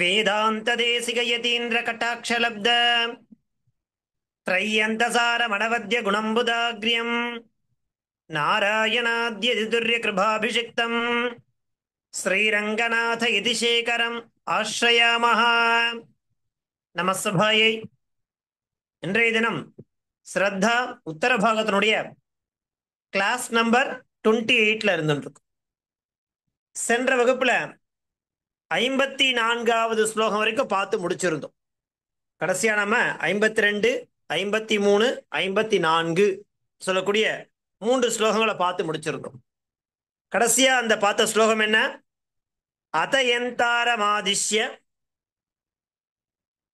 வேதாந்ததேசிகயதீந்திர கட்டாட்சலப்த த்ரையந்தசார மணவத்ய குணம்புதாக்ரியம் நாராயணாத்யதிதுர்ய கிருபாபிஷிக்தம் ஸ்ரீரங்கநாத யதிசேகரம் ஆஸ்ரயாமஹ. நமஸ்தபாயை. இன்றைய தினம் ஸ்ரத்தா உத்தர பாகத்தினுடைய class number 28ல இருந்துருக்கு. சென்ற வகுப்புல 54வது ஸ்லோகம் வரைக்கும் பார்த்து முடிச்சிருந்தோம். கடைசியா நம்ம 52, 53, 54 சொல்லக்கூடிய 3 ஸ்லோகங்களை பார்த்து முடிச்சிருந்தோம். கடைசியா அந்த பார்த்த ஸ்லோகம் என்ன? அதயந்தாரமாதிஷ்ய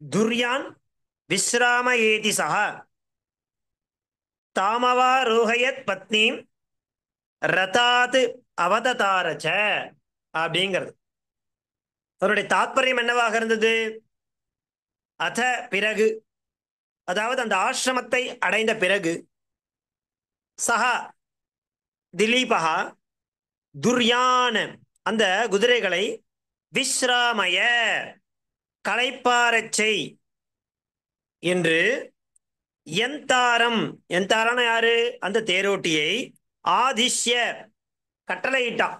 துர்யான் விஸ்ராம ஏதி சஹ தாமவா ரோஹயத் பத்னீம் ரதாத் அவததாரச்ச அப்படிங்கிறது. அவருடைய தாத்பரியம் என்னவாக இருந்தது? அத பிறகு, அதாவது அந்த ஆசிரமத்தை அடைந்த பிறகு, சஹா திலீபகா துர்யான் அந்த குதிரைகளை விஸ்ராமய களைப்பாரச் செய் என்று யந்தாரம், யந்தாரான யாரு? அந்த தேரோட்டியை ஆதிஷ்ய கட்டளையிட்டான்.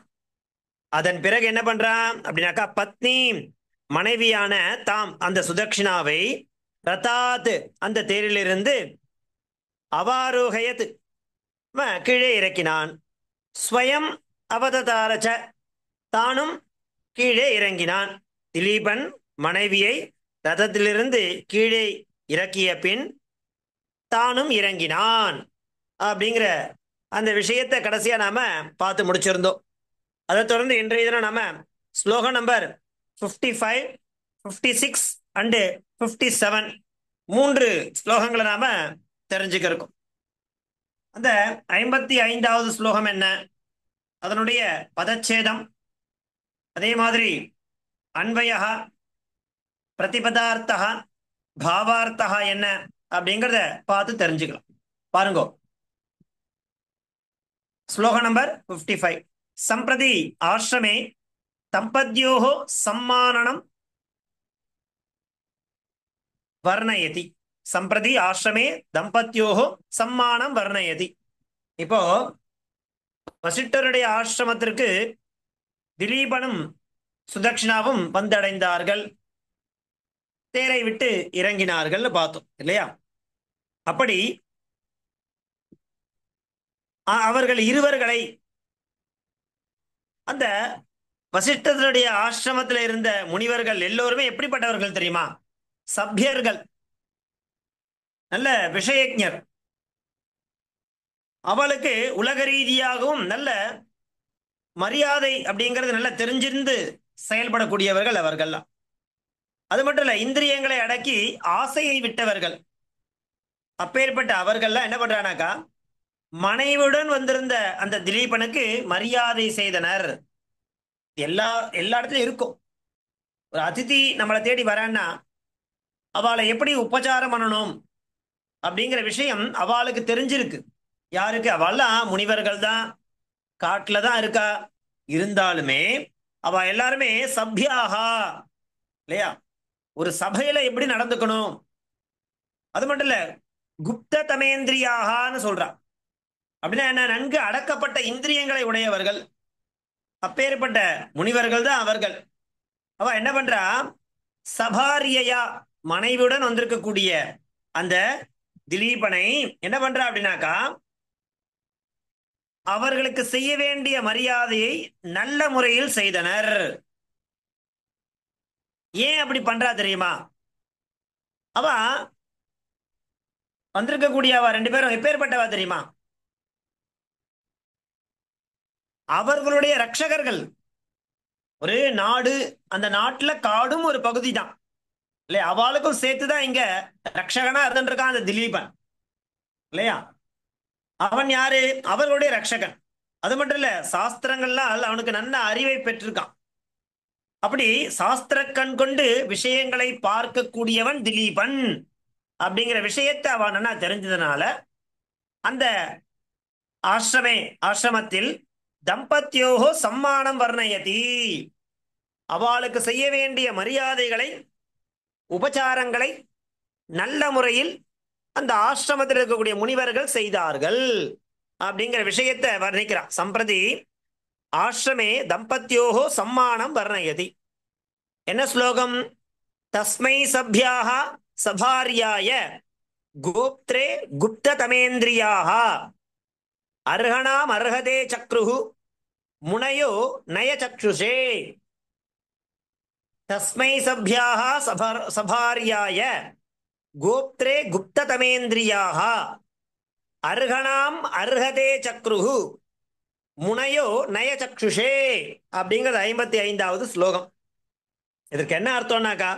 அதன் பிறகு என்ன பண்றான் அப்படின்னாக்கா, பத்னி மனைவியான தாம் அந்த சுதக்ஷினாவை ரதாத் அந்த தேரிலிருந்து அவாரோகயத் கீழே இறக்கினான். ஸ்வயம் அவததாரச்ச தானும் கீழே இறங்கினான். திலீபன் மனைவியை ரதத்திலிருந்து கீழே இறக்கிய பின் தானும் இறங்கினான் அப்படிங்கிற அந்த விஷயத்தை கடைசியா நாம பார்த்து முடிச்சிருந்தோம். அதை தொடர்ந்து இன்றைய தினம் நாம ஸ்லோகம் நம்பர் 55, 56 அண்டு 57 3 ஸ்லோகங்களை நாம தெரிஞ்சுக்க இருக்கோம். அந்த 55வது ஸ்லோகம் என்ன, அதனுடைய பதச்சேதம், அதே மாதிரி அன்வயா பிரதிபதார்த்தா பாவார்த்தா என்ன அப்படிங்கிறத பார்த்து தெரிஞ்சுக்கலாம். பாருங்க, ஸ்லோகம் நம்பர் 55. சம்பிரதி ஆசிரமே தம்பத்யோஹோ சம்மானனம் வர்ணயதி. சம்பிரதி ஆசிரமே தம்பத்யோஹோ சம்மானம் வர்ணயதி. இப்போ வசிஷ்டருடைய ஆசிரமத்திற்கு திலீபனும் சுதக்ஷினாவும் வந்தடைந்தார்கள், தேரை விட்டு இறங்கினார்கள் பார்த்தோம் இல்லையா? அப்படி அவர்கள் இருவர்களை அந்த வசிஷ்டருடைய ஆசிரமத்தில் இருந்த முனிவர்கள் எல்லோருமே எப்படிப்பட்டவர்கள் தெரியுமா? சபியர்கள், நல்ல விஷயஞர். அவளுக்கு உலக ரீதியாகவும் நல்ல மரியாதை அப்படிங்கிறது நல்ல தெரிஞ்சிருந்து செயல்படக்கூடியவர்கள் அவர்கள்லாம். அது மட்டும் இல்ல, இந்திரியங்களை அடக்கி ஆசையை விட்டவர்கள். அப்பேற்பட்ட அவர்கள்லாம் என்ன பண்றானாக்கா, மனைவியுடன் வந்திருந்த அந்த திலீபனுக்கு மரியாதை செய்தனர். எல்லா இடத்துலயும் இருக்கும். ஒரு அதிதி நம்மளை தேடி வரான்னா அவளை எப்படி உபச்சாரம் பண்ணணும் அப்படிங்கிற விஷயம் அவளுக்கு தெரிஞ்சிருக்கு. யாருக்கு? அவள்லாம் முனிவர்கள் தான், காட்டுல தான் இருக்கா. இருந்தாலுமே அவ எல்லாருமே சபியாகா இல்லையா? ஒரு சபையில எப்படி நடந்துக்கணும், அது மட்டும் இல்ல, குப்த தமேந்திரியாகான்னு சொல்றா. அப்படின்னா என்ன? நன்கு அடக்கப்பட்ட இந்திரியங்களை உடையவர்கள். அப்பேற்பட்ட முனிவர்கள் தான் அவர்கள். அவ என்ன பண்றா, சபாரியயா மனைவியுடன் வந்திருக்கக்கூடிய அந்த திலீபனை என்ன பண்றா அப்படின்னாக்கா, அவர்களுக்கு செய்ய வேண்டிய மரியாதையை நல்ல முறையில் செய்தனர். ஏன் அப்படி பண்றா தெரியுமா? அவ வந்திருக்கக்கூடிய அவ 2 பேரும் எப்பேற்பட்டவா தெரியுமா? அவர்களுடைய ரட்சகர்கள். ஒரு நாடு, அந்த நாட்டுல காடும் ஒரு பகுதி தான் இல்லையா? அவளுக்கும் சேர்த்துதான் இங்க ரட்சகனா இருந்துருக்கான் அந்த திலீபன் இல்லையா? அவன் யாரு? அவர்களுடைய ரட்சகன். அது மட்டும் இல்ல, சாஸ்திரங்கள்லாம் அவனுக்கு நல்ல அறிவை பெற்றிருக்கான். அப்படி சாஸ்திர கண் கொண்டு விஷயங்களை பார்க்கக்கூடியவன் திலீபன் அப்படிங்கிற விஷயத்தை அவன் நல்லா தெரிஞ்சதுனால அந்த ஆசிரமத்தில் தம்பத்யோகோ சம்மானம் வர்ணயதி அவளுக்கு செய்ய வேண்டிய மரியாதைகளை, உபச்சாரங்களை நல்ல முறையில் அந்த ஆசிரமத்தில் இருக்கக்கூடிய முனிவர்கள் செய்தார்கள் அப்படிங்கிற விஷயத்தை வர்ணிக்கிறார். சம்பிரதி ஆசிரமே தம்பத்தியோகோ சம்மானம் வர்ணயதி. என்ன ஸ்லோகம்? தஸ்மை சப்யாக சபாரியாய கோப்த்ரே குப்ததமேந்திரியாக அர்ஹணாம் அர்ஹதே சக்ருஹு முனையோ நய சக்ஷுஷே. தஸ்மை சப்யாக சபாரியாய கோப்த்ரே குப்ததமேந்திரியாக அர்ஹணாம் அர்ஹதே சக்ருஹு முனையோ நய சக்ஷுஷே அப்படிங்கிறது 55வது ஸ்லோகம். இதற்கு என்ன அர்த்தம்னாக்கா,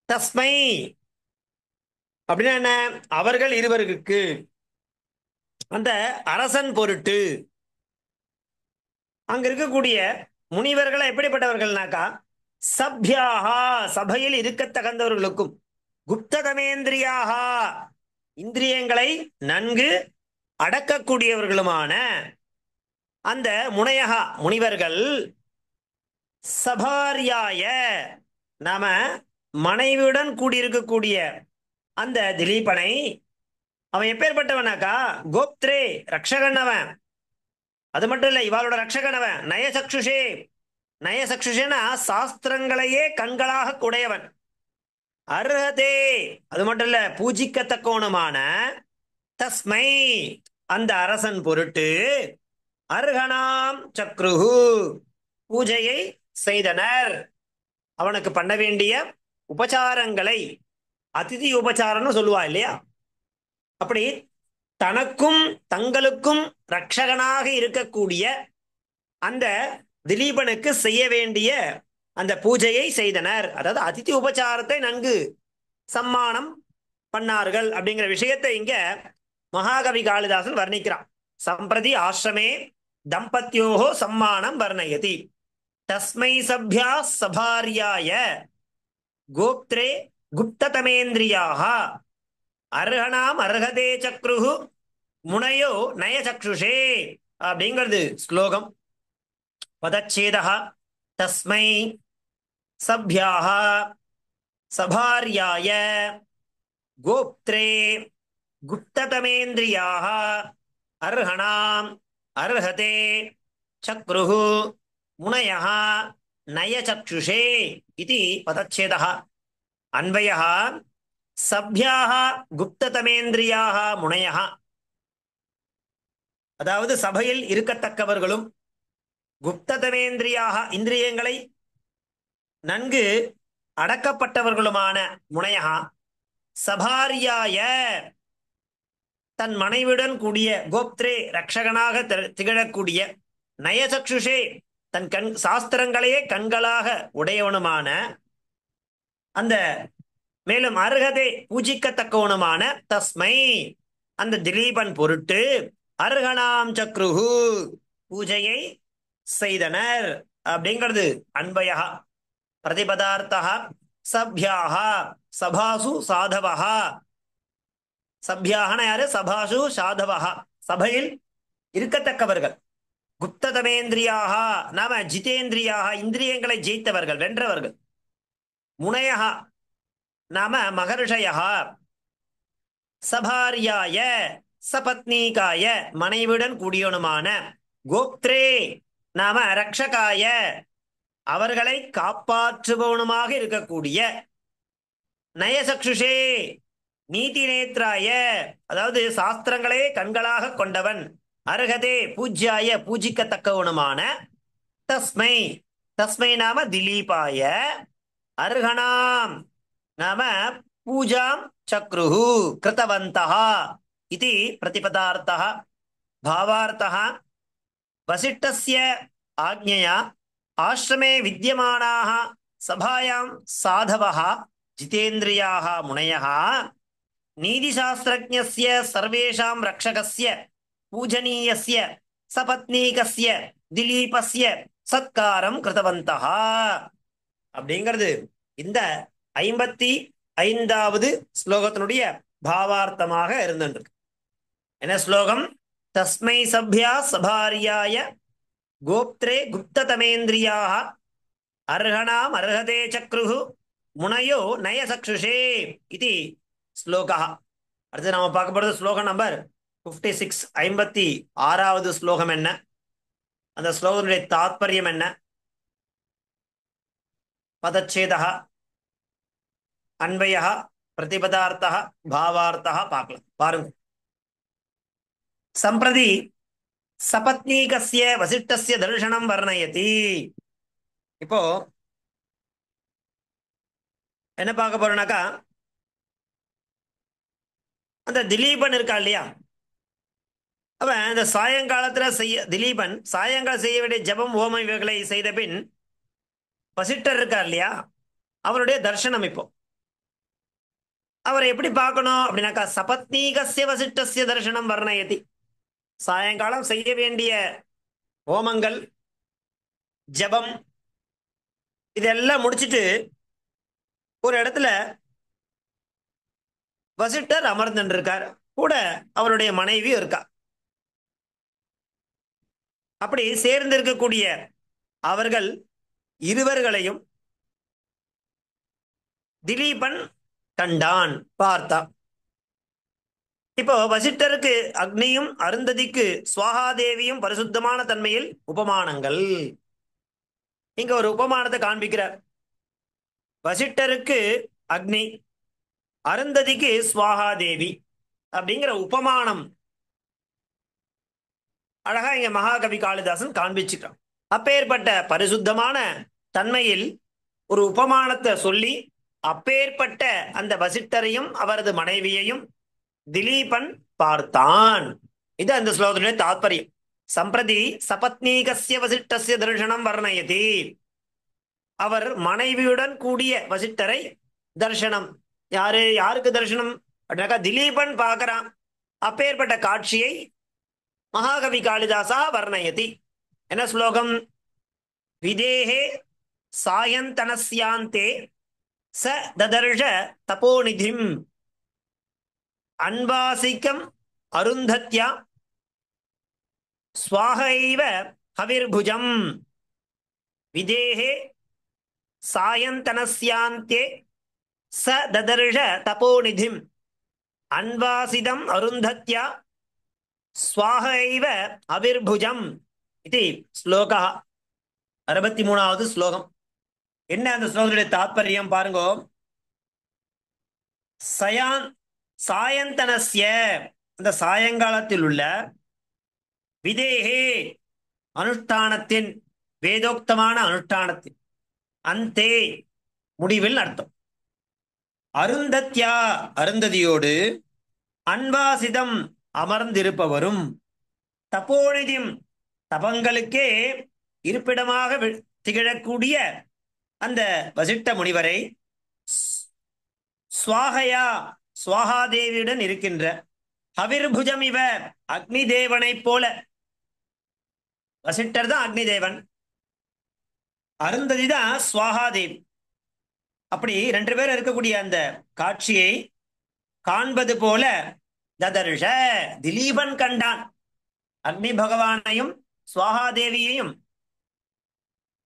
தஸ்மை அப்படின்னா என்ன? அவர்கள் இருவருக்கு, அந்த அரசன் பொருட்டு. அங்க இருக்கக்கூடிய முனிவர்கள் எப்படிப்பட்டவர்கள்னாக்கா, சப்யாகா சபையில் இருக்க தகுந்தவர்களுக்கும், குப்ததமேந்திரியாகா இந்திரியங்களை நன்கு அடக்கக்கூடியவர்களுமான அந்த முனையகா முனிவர்கள், சபாரியாய நாம மனைவியுடன் கூடியிருக்கக்கூடிய அந்த திலீபனை, அவன் எப்பேற்பட்டவனாக்கா, கோப்த்ரே ரக்ஷகன் அவன். அது மட்டும் இல்ல, இவாளோட ரக்ஷகன் அவன். நயசக்ஷுஷே, நயசக்ஷுஷேனா சாஸ்திரங்களையே கண்களாக உடையவன். அர்ஹதே, அது மட்டும் இல்ல, பூஜிக்கத்தக்கோணமான தஸ்மை அந்த அரசன் பொருட்டு அர்ஹணாம் சக்ருஹு பூஜையை செய்தனர். அவனுக்கு பண்ண வேண்டிய உபச்சாரங்களை, அதிதி உபச்சாரம்னு சொல்லுவா இல்லையா, அப்படி தனக்கும் தங்களுக்கும் ரட்சகனாக இருக்கக்கூடிய அந்த திலீபனுக்கு செய்ய வேண்டிய அந்த பூஜையை செய்தனர். அதாவது அதிதி உபச்சாரத்தை நன்கு சம்மானம் பண்ணார்கள் அப்படிங்கிற விஷயத்தை இங்க மகாகவி காளிதாசன் வர்ணிக்கிறான். சம்பிரதி ஆசிரமே தம்பத்தியோகோ சம்மானம் வர்ணயதி. தஸ்மை சப்யா சபாரியாய கோப்த்ரே குப்ததமேந்திரியாக அர்ஹணாம் அர்ஹதே சக்ருஹு முனையோ நய சக்ஷுஷே அப்படிங்கிறது ஸ்லோகம். பதச்சேதः தஸ்மை சப்யாः சபாரியாய கோப்த்ரே குப்ததமேந்திரியாக அர்ஹணாம் அர்ஹதே சக்ருஹு முனயः நய சக்ஷுஷே இதி பதச்சேதः. அன்வயः சப்யாः குப்ததமேந்திரியாக முனயः, அதாவது சபையில் இருக்கத்தக்கவர்களும், குப்ததமேந்திரியாக இந்திரியங்களை நன்கு அடக்கப்பட்டவர்களுமான முனையகா, சபாரியாய தன் மனைவியுடன் கூடிய, கோப்த்ரே ரக்ஷகனாக திகழக்கூடிய, நயசக்ஷுஷே தன் கண் சாஸ்திரங்களையே கண்களாக உடையவனுமான அந்த, மேலும் அர்ஹதே பூஜிக்கத்தக்கவனுமான தஸ்மை அந்த திலீபன் பொருட்டு அர்ஹணாம் சக்ருஹு பூஜையை செய்தனர் அப்படிங்கிறது அன்வயா. பிரதிபதார்த்தா சப்யாக சபாசு சாதவா. சப்யாகன யாரு? சபாசு சாதவா, சபையில் இருக்கத்தக்கவர்கள். குப்ததமேந்திரியாக நாம ஜிதேந்திரியாக இந்திரியங்களை ஜெயித்தவர்கள், வென்றவர்கள். முனையா நாம மகர்ஷயா. சபாரியாய சபத்னீகாய மனைவியுடன் கூடியவனுமான. கோப்த்ரே நாம ரக்ஷகாய அவர்களை காப்பாற்றுபவனுமாக இருக்கக்கூடிய. நயசக்ஷுஷே நீதி நேத்ராய அதாவது சாஸ்திரங்களே கண்களாக கொண்டவன். அர்ஹதே பூஜ்யாய பூஜிக்கத்தக்கவனுமான. தஸ்மை தஸ்மை நாம திலீபாய. அர்ஹணாம் நாம பூஜாம் சக்ருஹு கிருதவந்தः इति प्रतिपदार्थः. भावार्थः वसिष्ठस्य आज्ञया आश्रमे विद्यमानाः सभायां साधवः जितेन्द्रियाः मुनयः नीतिशास्त्रज्ञस्य सर्वेषां रक्षकस्य पूजनीयस्य सपत्नीकस्य दिलीपस्य सत्कारं कृतवन्तः அப்படிங்கிறது இந்த 55வது ஸ்லோகத்தினுடைய பாவார்த்தமாக இருந்திருக்கு. என்ன ஸ்லோகம்? தஸ்மை சப்யா சபாரியாய கோப்த்ரே குப்ததமேந்திரியாக अर्हणाम् अर्हते चक्रुः मुनयो नय सक्षुषे इति श्लोकः. அடுத்து நாம பார்க்க போறது ஸ்லோகம் நம்பர் 56, 56வது ஸ்லோகம் என்ன, அந்த ஸ்லோகனுடைய தாத்பரியம் என்ன, பதச்சேதः, அன்வயः, பிரதிபதார்த்தः, பாவார்த்தः பார்க்கலாம். பாருங்க. சம்பிரதி சபத்னீகஸ்ய வசிஷ்டஸ்ய தர்சனம் வர்ணயதி. இப்போ என்ன பார்க்க போறோம்னாக்கா, அந்த திலீபன் இருக்கா இல்லையா, அவன் இந்த சாயங்காலத்துல திலீபன் சாயங்காலம் செய்ய வேண்டிய ஜபம் ஹோமம் இவைகளை செய்த பின் வசிஷ்டர் இருக்கார் இல்லையா, அவருடைய தர்சனம். இப்போ அவரை எப்படி பார்க்கணும் அப்படின்னாக்கா, சபத்னீகஸ்ய வசிஷ்டஸ்ய தர்சனம் வர்ணயதி. சாயங்காலம் செய்ய வேண்டிய ஹோமங்கள் ஜபம் இதெல்லாம் முடிச்சுட்டு ஒரு இடத்துல வசிஷ்டர் அமர்ந்து இருக்கார், கூட அவருடைய மனைவி இருக்கா. அப்படி சேர்ந்து இருக்கக்கூடிய அவர்கள் இருவர்களையும் திலீபன் கண்டான், பார்த்தான். இப்போ வசிஷ்டருக்கு அக்னியும் அருந்ததிக்கு சுவாகாதேவியும் பரிசுத்தமான தன்மையில் உபமானங்கள். இங்க ஒரு உபமானத்தை காண்பிக்கிறார். வசிஷ்டருக்கு அக்னி, அருந்ததிக்கு சுவாகாதேவி அப்படிங்கிற உபமானம் அழகா இங்க மகாகவி காளிதாசன் காண்பிச்சுக்கிறான். அப்பேற்பட்ட பரிசுத்தமான தன்மையில் ஒரு உபமானத்தை சொல்லி அப்பேற்பட்ட அந்த வசிஷ்டரையும் அவரது மனைவியையும் திலீபன் பார்த்தான். இது அந்த ஸ்லோகத்தினுடைய தாத்பரியம். சம்பிரதி சபத்னீகஸ்ய வசிஷ்டஸ்ய தர்சனம் வர்ணயதி. அவர் மனைவியுடன் கூடிய வசிஷ்டரை தர்சனம். யாருக்கு தர்சனம் அப்படின்னாக்கா திலீபன் பார்க்கிறான். அப்பேற்பட்ட காட்சியை மகாகவி காளிதாசா வர்ணயதி. என்ன ஸ்லோகம்? விதேஹே சாயந்தனஸ்யாந்தே ச ததர்ஷ தபோநிதிம் அன்வாசிகம் அருந்தத்யா ஸ்வாஹைவ ஹவிர்புஜம். விதேஹே சாயந்தனஸ்யாந்தே ச ததர்ஷ தபோநிதிம் அன்வாசிதம் அருந்தத்யா ஸ்வாஹைவ அவிர்புஜம் இது ஸ்லோகா. 63வது ஸ்லோகம். என்ன அந்த ஸ்லோகத்துடைய தாத்பரியம் பாருங்கோ. சாயந்தனஸ்ய அந்த சாயங்காலத்தில் உள்ள விதேஹே அனுஷ்டானத்தின், வேதோக்தமான அனுஷ்டானத்தின், அந்தே முடிவில் அர்த்தம். அருந்தத்யா அருந்ததியோடு, அன்வாசிதம் அமர்ந்திருப்பவரும், தபோநிதிம் தபங்களுக்கே இருப்பிடமாக திகழக்கூடிய அந்த வசிஷ்ட முனிவரை, ஸ்வாஹயா ஸ்வாகாதேவியுடன் இருக்கின்ற, ஹவிர்புஜம் இவ அக்னி தேவனை போல. வசிஷ்டர் தான் அக்னி தேவன், அருந்ததி தான் ஸ்வாகாதேவி. அப்படி 2 பேர் இருக்கக்கூடிய அந்த காட்சியை காண்பது போல ததர்ஷ திலீபன் கண்டான். அக்னி பகவானையும் சுவாகாதேவியையும்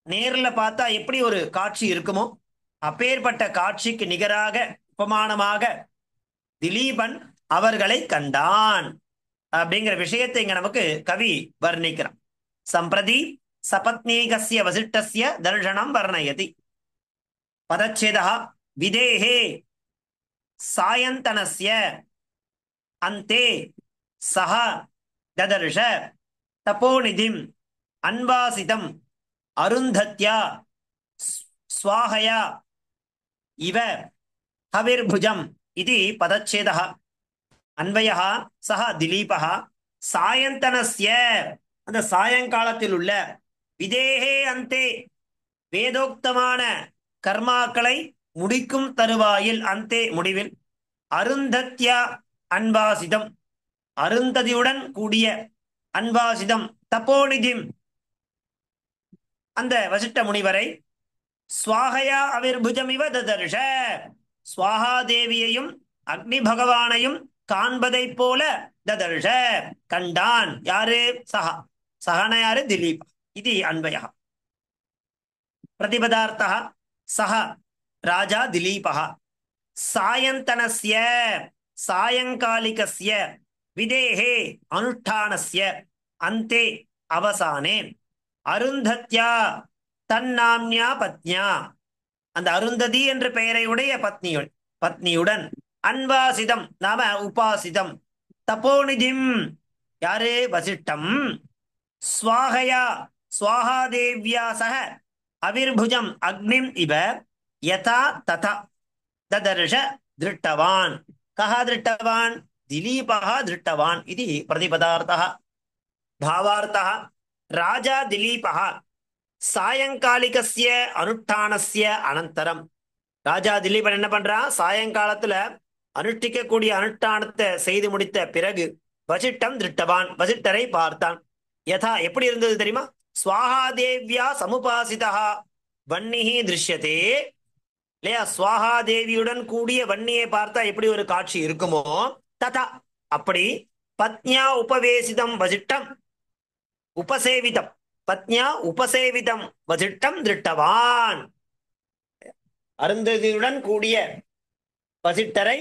நேரில் பார்த்தா எப்படி ஒரு காட்சி இருக்குமோ அப்பேற்பட்ட காட்சிக்கு நிகராக உபமானமாக திலீபன் அவர்களை கண்டான் அப்படிங்கிற விஷயத்தை இங்க நமக்கு கவி வர்ணிக்கிறான். சம்பிரதி சபத்னீகஸ்ய வசிஷ்டஸ்ய தர்சனம் வர்ணயதி. பதச்சேதா விதேஹே சாயந்தனஸ்ய அந்தே சஹ ததர்ஷ தபோநிதிம் அன்வாசிதம் அருந்தத்யா ஸ்வாஹயா இவ ஹவிர்புஜம் இது பதச்சேதः. அன்வயः சஹ திலீபः சாயந்தனஸ்ய அந்த சாயங்காலத்தில் உள்ள, விதேஹே அந்தே வேதோக்தமான கர்மாக்களை முடிக்கும் தருவாயில், அந்தே முடிவில், அருந்தத்யா அன்வாசிதம் அருந்ததியுடன் கூடிய, அன்வாசிதம் தபோநிதிம் அந்த வசிஷ்ட முனிவரை, ஸ்வாஹயா அவிர்புஜமிவ ததர்ஷ ஸ்வாஹாதேவியையும் அக்னி பகவானையும் காண்பதை போல ததர்ஷ கண்டான். யாரு? சஹா. சஹன யாரு? திலீப். இது அன்வயா. प्रतिपदार्थः सः राजा दिलीपः सायन्तनस्य सायंकालिकस्य विदेहे अनुष्ठानस्य अन्ते अवसाने अरुन्धत्या तन्नाम्या पत्न्या அந்த அருந்ததி என்ற பெயரை உடைய பத்னியுடன் அன்வாசிதம் நாம உபாசிதம் தபோநிதிம் யாரு வசிஷ்டம் ஸ்வாஹயா ஸ்வாஹாதேவ்யா சக அவிர்புஜம் அக்னிம் இவ யதா ததா ததர்ஷ திருஷ்டவான் கஹ திருஷ்டவான் திலீபः திருஷ்டவான் இது பிரதிபதார்த்தः भावार्थः राजा दिलीपः சாயங்காலிகஸ்ய அனுஷ்டானஸ்ய அனந்தரம் ராஜா திலீபன் என்ன பண்றான் சாயங்காலத்துல அனுஷ்டிக்கக்கூடிய அனுஷ்டானத்தை செய்து முடித்த பிறகு வசிஷ்டம் திருஷ்டவான் வசிஷ்டரை பார்த்தான் யதா எப்படி இருந்தது தெரியுமா ஸ்வாஹாதேவ்யா சமுபாசிதா வன்னிஹி திருஷ்யதே இல்லையா ஸ்வாஹாதேவியுடன் கூடிய வன்னியை பார்த்தா எப்படி ஒரு காட்சி இருக்குமோ ததா அப்படி பத்னியா உபவேசிதம் வசிஷ்டம் உபசேவிதம் பத்னியா உபசேவிதம் வசிஷ்டம் திருஷ்டவான் அருந்ததியுடன் கூடிய வசிஷ்டரை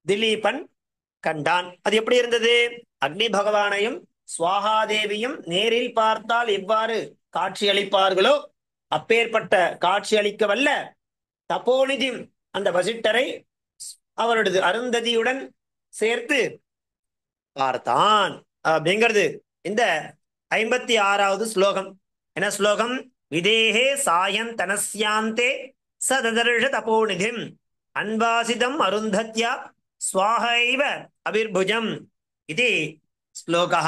திலீபன் கண்டான் அது எப்படி இருந்தது அக்னி பகவானையும் ஸ்வாஹாதேவியும் நேரில் பார்த்தால் எவ்வாறு காட்சி அளிப்பார்களோ அப்பேற்பட்ட காட்சி அளிக்க வல்ல தபோநிதி அந்த வசிஷ்டரை அவரது அருந்ததியுடன் சேர்த்து பார்த்தான் அப்படிங்கிறது இந்த 56வது ஸ்லோகம் என்ன ஸ்லோகம் விதேஹே சாயன் தனஸ்யாந்தே சததர்ஷ தபோநிதிம் அன்வாசிதம் அருந்தத்யா ஸ்வாஹைவ அபிர்புஜம் இது ஸ்லோகா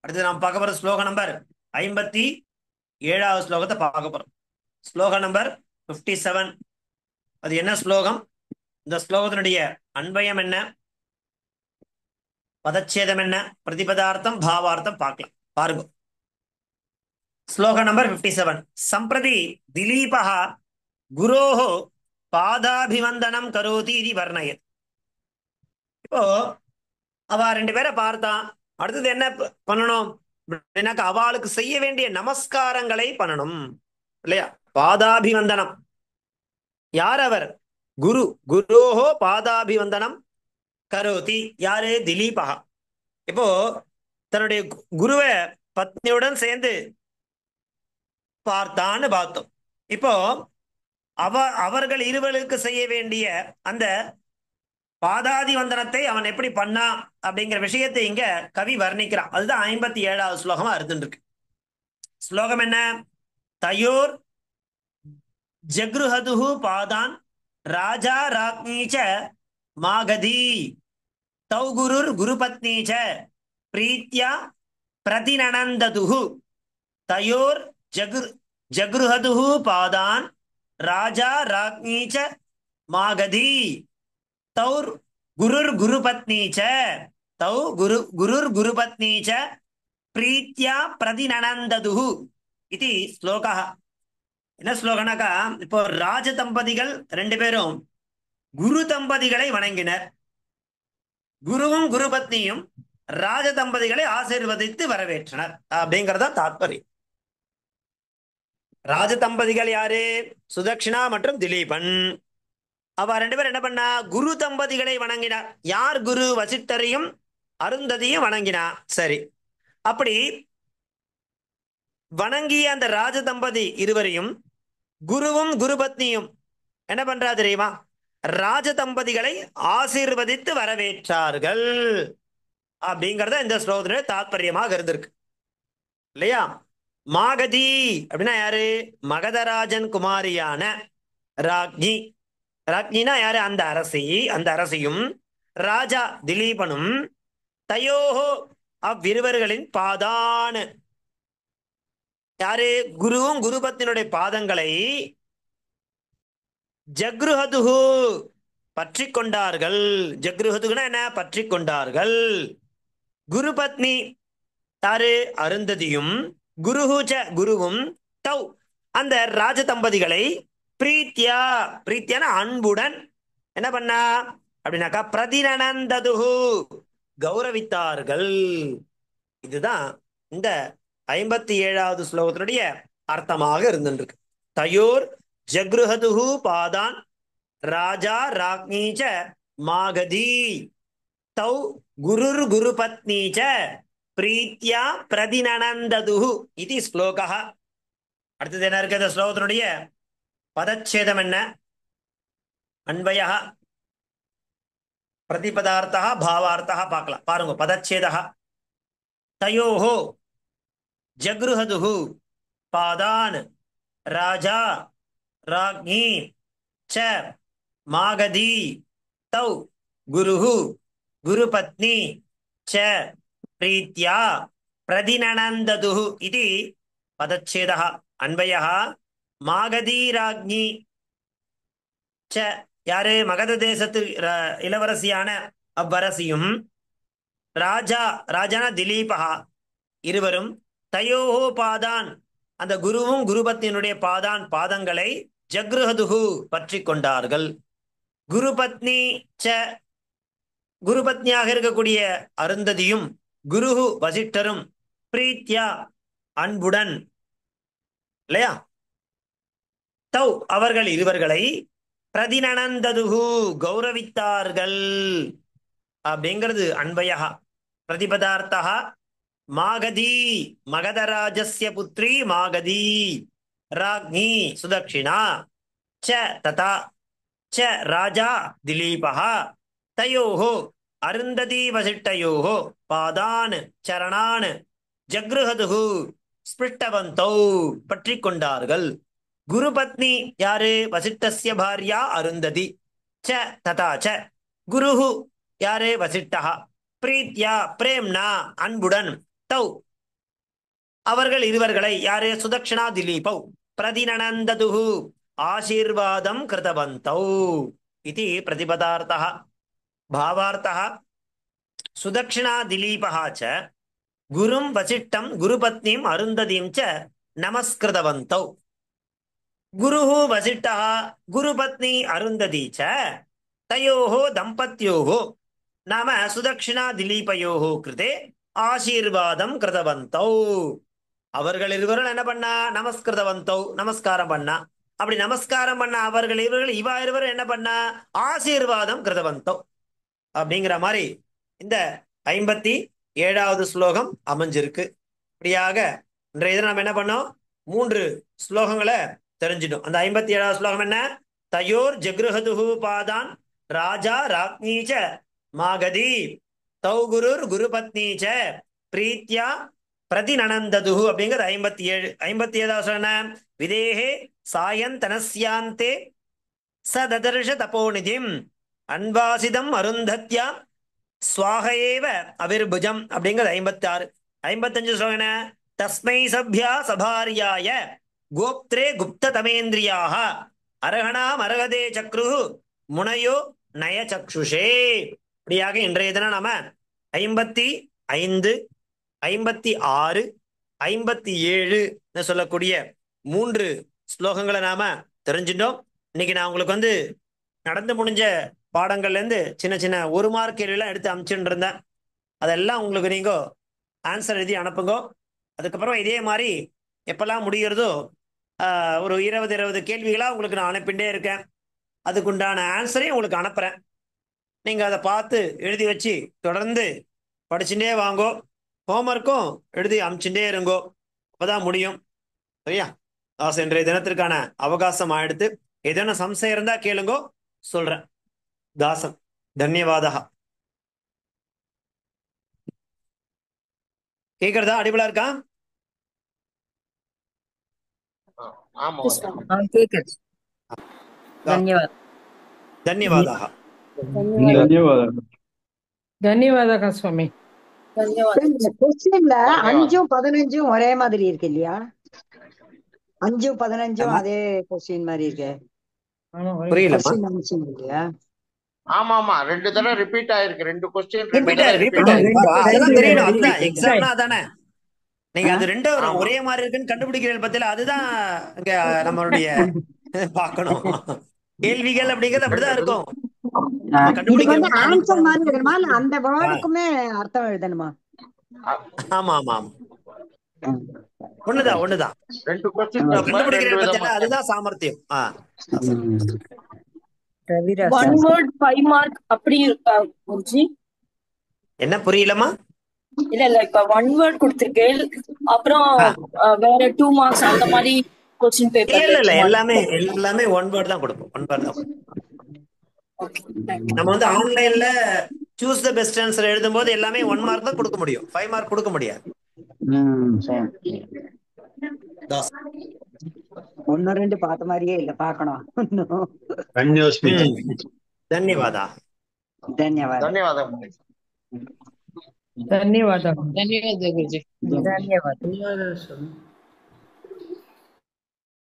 அடுத்து நாம் பார்க்க போற ஸ்லோக நம்பர் 57வது ஸ்லோகத்தை பார்க்க போறோம் ஸ்லோக நம்பர் 57 அது என்ன ஸ்லோகம் இந்த ஸ்லோகத்தினுடைய அன்வயம் என்ன பதச்சேதம் என்ன பிரதிபதார்த்தம் பாவார்த்தம் பார்க்கலாம் பாருங்க ஸ்லோக நம்பர் 57 சம்பிரதி திலீபः குரோஹ பாதாபிவந்தனம் கரோதி இது வர்ணயத் இப்போ அவ ரெண்டு பேரை பார்த்தான் அடுத்தது என்ன பண்ணணும் எனக்கு அவளுக்கு செய்ய வேண்டிய நமஸ்காரங்களை பண்ணணும் இல்லையா பாதாபிவந்தனம் யார் அவர் குரு குரோஹோ பாதாபிவந்தனம் கரோதி யாரு திலீபா இப்போ தன்னுடைய குருவை பத்னியுடன் சேர்ந்து பார்த்தான்னு பார்த்தோம் இப்போ அவர்கள் இருவருக்கு செய்ய வேண்டிய அந்த பாதாதி வந்தனத்தை அவன் எப்படி பண்ணா அப்படிங்கிற விஷயத்தை இங்க கவி வர்ணிக்கிறான் அதுதான் 57வது ஸ்லோகமா இருந்துருக்கு ஸ்லோகம் என்ன தயோர் ஜக்ருஹதுஹு பாதான் ராஜா ராக்ஞீச்ச மாகதி தௌ குருர் குருபத்னீச்ச பிரீத்யா பிரதிநனந்ததுஹு தயோர் ஜக்ருஹதுஹு பாதான் ராஜா ராக்ஞீச்ச மாகதி தௌர் குருர் குருபத்னீச்ச தௌ குருர் குருபத்னீச்ச பிரீத்யா பிரதிநனந்ததுஹு இது ஸ்லோகா என்ன ஸ்லோகனாக்கா இப்போ ராஜ தம்பதிகள் ரெண்டு பேரும் குரு தம்பதிகளை வணங்கினர் குருவும் குருபத்னியும் ராஜ தம்பதிகளை ஆசீர்வதித்து வரவேற்றனர் அப்படிங்கறத தாத்பரியம் ராஜ தம்பதிகள் யாரு சுதக்ஷிணா மற்றும் திலீபன் அவ ரெண்டு பேரும் என்ன பண்ணா குரு தம்பதிகளை வணங்கினார் யார் குரு வசிஷ்டரையும் அருந்ததியும் வணங்கினா சரி அப்படி வணங்கிய அந்த ராஜ தம்பதி இருவரையும் குருவும் குருபத்னியும் என்ன பண்றா தெரியுமா ராஜ தம்பதிகளை ஆசீர்வதித்து வரவேற்றார்கள் அப்படிங்கறத இந்த ஸ்லோகத்தினுடைய தாத்பரியமாக இருந்திருக்கு இல்லையா மாகதி அப்படின்னா யாரு மகதராஜன் குமாரியான ராக்ஞி ராக்ஞினா யாரு அந்த அரசியும் ராஜா திலீபனும் தயோஹோ அவ்விருவர்களின் பாதான யாரு குருவும் குருபத்தினுடைய பாதங்களை ஜக்ருஹதுஹு பற்றி கொண்டார்கள் ஜக்ருஹதுனா என்ன பற்றி கொண்டார்கள் குருபத்னி யாரு அருந்ததியும் குருஹுச்ச குருவும் தௌ அந்த ராஜ தம்பதிகளை பிரீத்தியான அன்புடன் என்ன பண்ணா அப்படின்னாக்கா பிரதிநனந்ததுஹு கௌரவித்தார்கள் இதுதான் இந்த 57வது ஸ்லோகத்தினுடைய அர்த்தமாக இருந்துருக்கு தயோர் ஜக்ருஹதுஹு பாதான் ராஜா ராஜ்ஞி ச மாகதி தௌ குருர் குருபத்னி ச பிரீத்யா பிரதிநனந்ததுஹு இது ஸ்லோகः. அடுத்தது என்ன இருக்கு? இந்த ஸ்லோகத்தினுடைய பதச்சேதம் என்ன? அன்வயः, பிரதிபதார்த்தः, பாவார்த்தः பார்க்கலாம். பாருங்க, பதச்சேதः. தயோஹோ ஜக்ருஹதுஹு பாதான் ராஜா ராஜ்ஞி ச மாகதி தௌ குருஹு குருபத்னி ச பிரீத்யா பிரதிநனந்ததுஹு இது பதச்சேதः. அன்வயः மாகதி ராஜ்ஞி ச, யாரு? மகத தேசத்து இளவரசியான அவ்வரசியும் ராஜா, ராஜான திலீபகா, இருவரும் தயோஹோ பாதான், அந்த குருவும் குருபத்னியினுடைய பாதான், பாதங்களை ஜக்ருஹதுஹு பற்றி கொண்டார்கள். குருபத்னி ச, குருபத்னியாக இருக்கக்கூடிய அருந்ததியும் குருஹு வசிஷ்டரும் பிரீத்யா அன்புடன், இல்லையா, தௌ அவர்கள் இருவர்களை பிரதிநனந்ததுஹு கௌரவித்தார்கள் அப்படிங்கிறது அன்பயா. பிரதிபதார்த்தः மாகதி மகதராஜஸ்ய புத்ரி மாகதி ராஜ்ஞி சுதக்ஷிணா ச ததா ச ராஜா திலீபः தயோஹோ அருந்ததி வசிஷ்டயோஹோ பாதான் சரணான் ஜக்ருஹதுஹு ஸ்பிருஷ்டவந்தௌ பற்றி கொண்டார்கள். குருபத்னி யாரு? வசிஷ்டஸ்ய பாரியா அருந்ததி. ச ததா ச குருஹு யாரு? வசிஷ்டஹ. பிரீத்யா பிரேம்னா அன்புடன், தௌ அவர்கள் இருவர்களை, யாரு? சுதக்ஷிணா திலீபௌ பிரதிநனந்ததுஹு ஆசீர்வாதம் கிருதவந்தௌ இது பிரதிபதார்த்தः. பாவார்த்தः சுதக்ஷிணா திலீபः ச குரும் வசிஷ்டம் குருபத்னிம் அருந்ததிம் ச நமஸ்கிருதவந்தௌ. குருஹு வசிஷ்டः குருபத்னி அருந்ததி ச தயோஹோ தம்பத்யோஹோ நாம சுதக்ஷிணா திலீபயோஹோ கிருதே ஆசீர்வாதம் கிருதவந்தௌ. அவர்கள் இருவரும் என்ன பண்ணா? நமஸ்கிருதவந்தௌ, நமஸ்காரம் பண்ணா. அப்படி நமஸ்காரம் பண்ண அவர்கள் இருவர்கள் இவா இருவரும் என்ன பண்ணா? ஆசீர்வாதம் கிருதவந்தௌ. அப்படிங்கிற மாதிரி இந்த 57வது ஸ்லோகம் அமைஞ்சிருக்கு. இப்படியாக இன்றைய தினம் நம்ம என்ன பண்ணோம்? 3 ஸ்லோகங்களை தெரிஞ்சிட்டோம். அந்த 57வது ஸ்லோகம் என்ன? தயோர் ஜக்ருஹதுஹு பாதான் ராஜா ராஜ்ஞி ச மாகதி தௌ குருர் குருபத்னி ச பிரீத்யா பிரதிநனந்ததுஹு அப்படிங்கிறது 57. 57வது என்ன? விதேஹே சாயந்தனஸ்யாந்தே ச ததர்ஷ தபோநிதிம் அன்வாசிதம் அருந்தத்யா ஸ்வாகேவ அவிர்புஜம் அப்படிங்கிறது 56. 55 ஸ்லோகம் என்ன? தஸ்மை சப்யா சபாரியாய கோப்த்ரே குப்த தமேந்திரியாக அரகணாம் அரகதே சக்ரு முனையோ நய சக்ஷுஷே. இப்படியாக இன்றைய தினம் நாம 55, 56, 57 சொல்லக்கூடிய 3 ஸ்லோகங்களை நாம தெரிஞ்சிட்டோம். இன்னைக்கு நான் உங்களுக்கு நடந்து முடிஞ்ச பாடங்கள்ல இருந்து சின்ன சின்ன 1 மார்க் கேள்வியெல்லாம் எடுத்து அனுப்பிச்சுட்டு இருந்தேன். அதெல்லாம் உங்களுக்கு நீங்க ஆன்சர் எழுதி அனுப்புங்க. அதுக்கப்புறம் இதே மாதிரி எப்பெல்லாம் முடிகிறதோ ஒரு 20 கேள்விகளா உங்களுக்கு நான் அனுப்பிட்டே இருக்கேன். அதுக்குண்டான ஆன்சரையும் உங்களுக்கு அனுப்புறேன். நீங்க அதை பார்த்து எழுதி வச்சு தொடர்ந்து படிச்சுட்டே வாங்கோ. ஹோம்ஒர்க்கும் எழுதி அனுப்பிச்சுட்டே இருங்கோ. அப்பதான் முடியும். சரியா? இன்றைய தினத்திற்கான அவகாசம் ஆயிடுத்து. ஏதேனும் சம்சயம் இருந்தா கேளுங்கோ, சொல்றேன். தாசன், தன்யவாதா. கேக்குறதா? அடிபலா இருக்கா? ಧನ್ಯವಾದ. ಧನ್ಯವಾದ ಸ್ವಾಮಿ. கொஸ்டின்ல 5ம் 15ம் ஒரே மாதிரி இருக்கு இல்லையா? 5ம் 15ம் அதே கொஸ்டின் மாதிரி இருக்கு. புரியல இல்லையா? ஆமா ஆமா, 2 தடவை ரிப்பீட் ஆயிருக்கு. 2 கொஸ்டின் தெரியணும். அதுதான் எக்ஸாம்னா அதானே. நீங்க அது 2 ஒரே மாதிரி இருக்குன்னு கண்டுபிடிக்கிறீங்க பத்தில, அதுதான் இங்க நம்மளுடைய பார்க்கணும். கேள்விகள் அப்படிங்கிறது அப்படிதான் இருக்கும். ஆன்சர் மாதிரி எழுதணுமா இல்ல அந்த வேர்டுக்குமே அர்த்தம் எழுதணுமா? ஆமா ஆமா ஆமா. ஒண்ணுதான் ஒண்ணுதான். ரெண்டு கொஸ்டின் நீ பேப்பர் ரெண்டு கண்டுபிடிக்கிறேன் விதமா. பத்தியா, அதுதான் சாமர்த்தியம். ரவிராஜ் ஒன் வேர்ட் 5 மார்க் அப்படி இருக்கா குருஜி? என்ன புரியலமா? இல்ல இப்ப ஒன் வேர்ட் கொடுத்திருக்கேன், அப்புறம் வேற 2 மார்க்ஸ் அந்த மாதிரி கொஸ்டின் இல்ல பேப்பர். இல்ல இல்ல, எல்லாமே ஒன் வேர்ட் தான் கொடுப்போம். ஒன் வேர்ட் தான் கொடுப்போம். நம்ம வந்து ஆன்லைன்ல சூஸ் த பெஸ்ட் ஆன்சர் எழுதும் போது எல்லாமே 1 மார்க் தான் கொடுக்க முடியும், 5 மார்க் கொடுக்க முடியாது. தாஸ். 1 2 பார்த்த மாதிரியே இல்ல, பார்க்கணும். ಧನ್ಯವಾದ. ಧನ್ಯವಾದ. ಧನ್ಯವಾದ. ಧನ್ಯವಾದ. ಧನ್ಯವಾದ ಗುರುಜಿ. ಧನ್ಯವಾದ. ಧನ್ಯವಾದ ಸ್ವಾಮಿ.